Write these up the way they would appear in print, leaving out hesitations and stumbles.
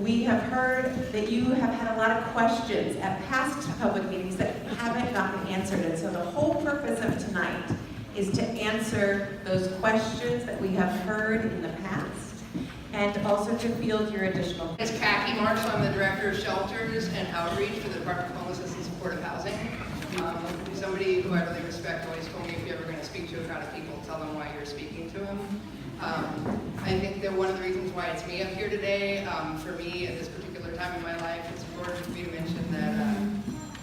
We have heard that you have had a lot of questions at past public meetings that haven't gotten answered, and so the whole purpose of tonight is to answer those questions that we have heard in the past, and also to field your additional. It's Khaki Marshall. I'm the Director of Shelters and Outreach for the Department of Homelessness and Supportive Housing. Somebody who I really respect always told me if you're ever going to speak to a crowd of people, tell them why you're speaking to them. I think that one of the reasons why it's me up here today, for me at this particular time in my life, it's important for me to mention that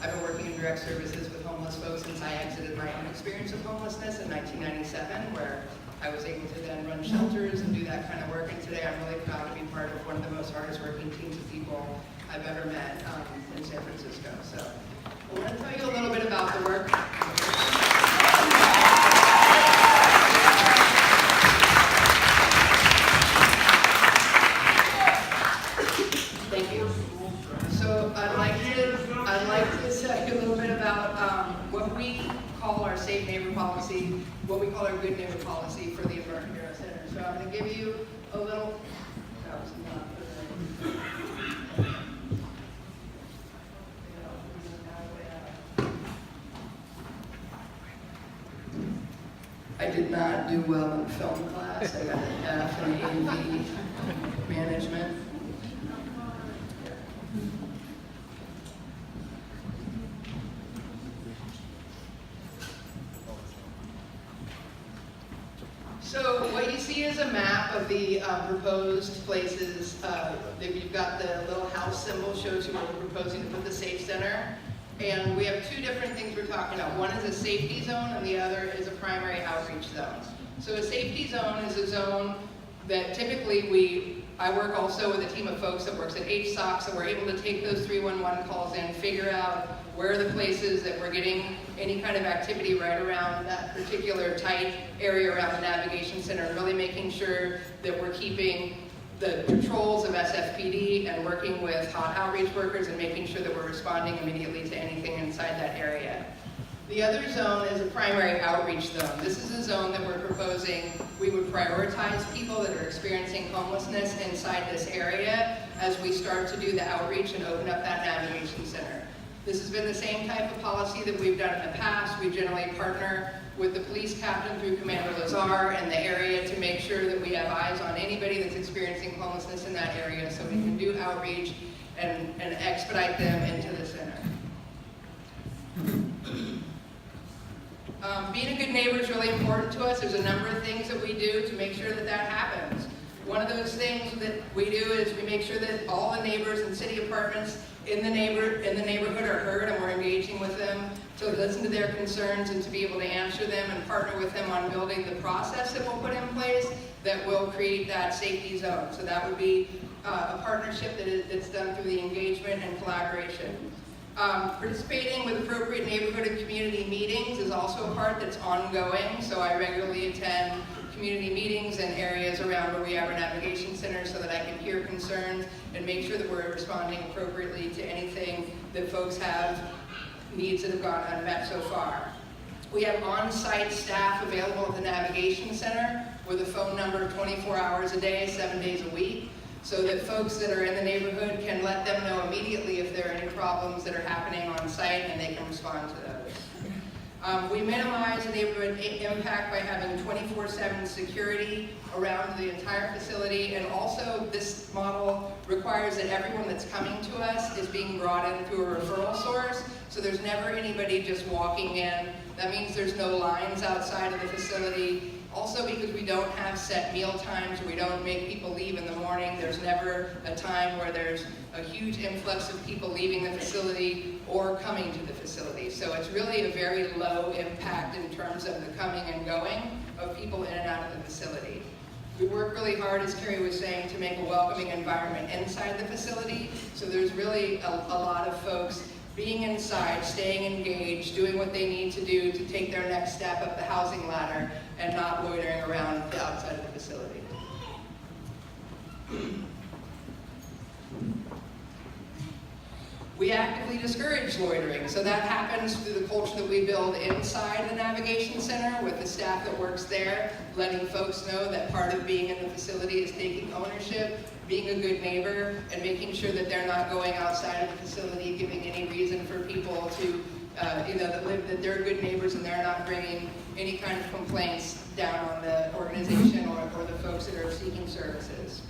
I've been working in direct services with homeless folks since I exited my own experience of homelessness in 1997, where I was able to then run shelters and do that kind of work. And today I'm really proud to be part of one of the most hardest working teams of people I've ever met in San Francisco. So I want to tell you a little bit about the work. Thank you. So I'd like to tell you a little bit about what we call our safe neighbor policy, what we call our good neighbor policy for the Embarcadero Center. So I'm going to give you a little. I did not do well in film class. I got an F in AV management. So what you see is a map of the proposed places. You've got the little house symbol, shows you where we're proposing to put the safe center. And we have two different things we're talking about. One is a safety zone and the other is a primary outreach zone. So a safety zone is a zone that typically I work also with a team of folks that works at HSOC, so we're able to take those 311 calls in, figure out where are the places that we're getting any kind of activity right around that particular tight area around the navigation center, and really making sure that we're keeping the patrols of SFPD and working with hot outreach workers and making sure that we're responding immediately to anything inside that area. The other zone is a primary outreach zone. This is a zone that we're proposing we would prioritize people that are experiencing homelessness inside this area as we start to do the outreach and open up that navigation center. This has been the same type of policy that we've done in the past. We generally partner with the police captain through Commander Lazar and the area to make sure that we have eyes on anybody that's experiencing homelessness in that area so we can do outreach and expedite them into the center. Being a good neighbor is really important to us. There's a number of things that we do to make sure that that happens. One of those things that we do is we make sure that all the neighbors in city apartments in the neighborhood are heard, and we're engaging with them to listen to their concerns and to be able to answer them and partner with them on building the process that we'll put in place that will create that safety zone. So that would be a partnership that's done through the engagement and collaboration. Participating with appropriate neighborhood and community meetings is also a part that's ongoing. So I regularly attend community meetings in areas around where we have our navigation center so that I can hear concerns and make sure that we're responding appropriately to anything that folks have needs that have gone unmet so far. We have on-site staff available at the navigation center with a phone number 24 hours a day, 7 days a week, so that folks that are in the neighborhood can let them know immediately if there are any problems that are happening on site and they can respond to those. We minimize the neighborhood impact by having 24/7 security around the entire facility, and also this model requires that everyone that's coming to us is being brought in through a referral source, so there's never anybody just walking in. That means there's no lines outside of the facility. Also, because we don't have set meal times, or we don't make people leave in the morning, there's never a time where there's a huge influx of people leaving the facility or coming to the facility. So it's really a very low impact in terms of the coming and going of people in and out of the facility. We work really hard, as Carrie was saying, to make a welcoming environment inside the facility. So there's really a lot of folks being inside, staying engaged, doing what they need to do to take their next step up the housing ladder and not loitering around the outside of the facility. We actively discourage loitering, so that happens through the culture that we build inside the navigation center with the staff that works there, letting folks know that part of being in the facility is taking ownership, being a good neighbor and making sure that they're not going outside of the facility, giving any reason for people to, that they're good neighbors and they're not bringing any kind of complaints down on the organization or the folks that are seeking services.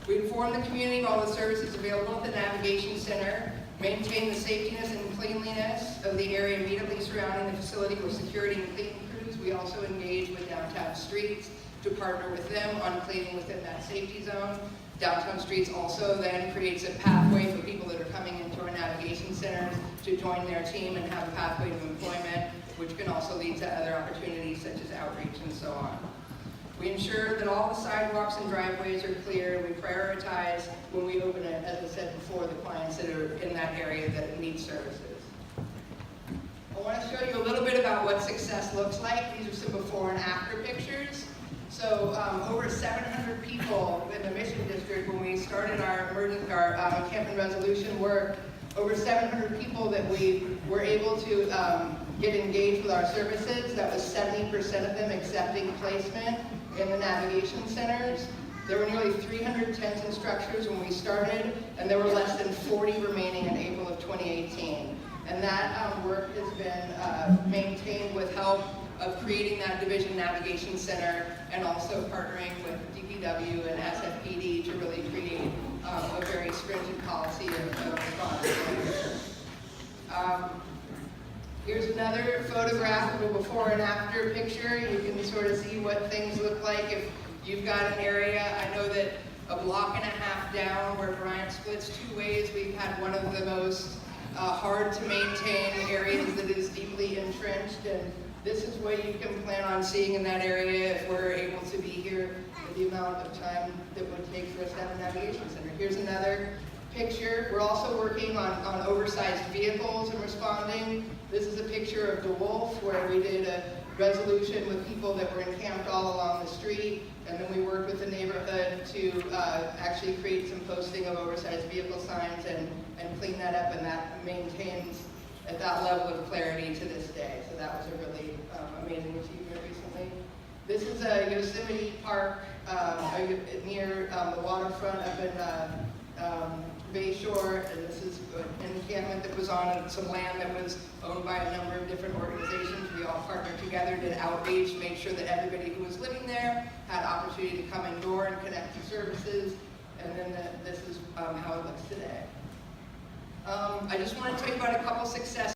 We inform the community of all the services available at the Navigation Center, maintain the safetiness and cleanliness of the area immediately surrounding the facility with security and cleaning crews. We also engage with Downtown Streets to partner with them on cleaning within that safety zone. Downtown Streets also then creates a pathway for people that are coming into our navigation centers to join their team and have a pathway to employment, which can also lead to other opportunities such as outreach and so on. We ensure that all the sidewalks and driveways are clear. We prioritize when we open it, as I said before, the clients that are in that area that need services. I want to show you a little bit about what success looks like. These are some before and after pictures. So over 700 people in the Mission District, when we started our encampment resolution work, over 700 people that we were able to get engaged with our services. That was 70% of them accepting placement in the navigation centers. There were nearly 300 tents and structures when we started, and there were less than 40 remaining in April of 2018. And that work has been maintained with help of creating that division navigation center and also partnering with DPW and SFPD to really create a very stringent policy of response. Here's another photograph of a before and after picture. You can sort of see what things look like if you've got an area. I know that a block and a half down where Bryant splits two ways, we've had one of the most hard to maintain areas that is deeply entrenched, and this is what you can plan on seeing in that area if we're able to be here for the amount of time that would take for us to have a navigation center. Here's another picture. We're also working on oversized vehicles and responding. This is a picture of DeWolf where we did a resolution with people that were encamped all along the street, and then we worked with the neighborhood to actually create some posting of oversized vehicle signs and clean that up, and that maintains at that level of clarity to this day. So that was a really amazing achievement recently. This is a Yosemite Park near the waterfront up in Bayshore, and this is an encampment that was on some land that was owned by a number of different organizations. We all partnered together, did outreach, made sure that everybody who was living there had opportunity to come indoor and connect to services, and then this is how it looks today. I just want to tell you about a couple successes.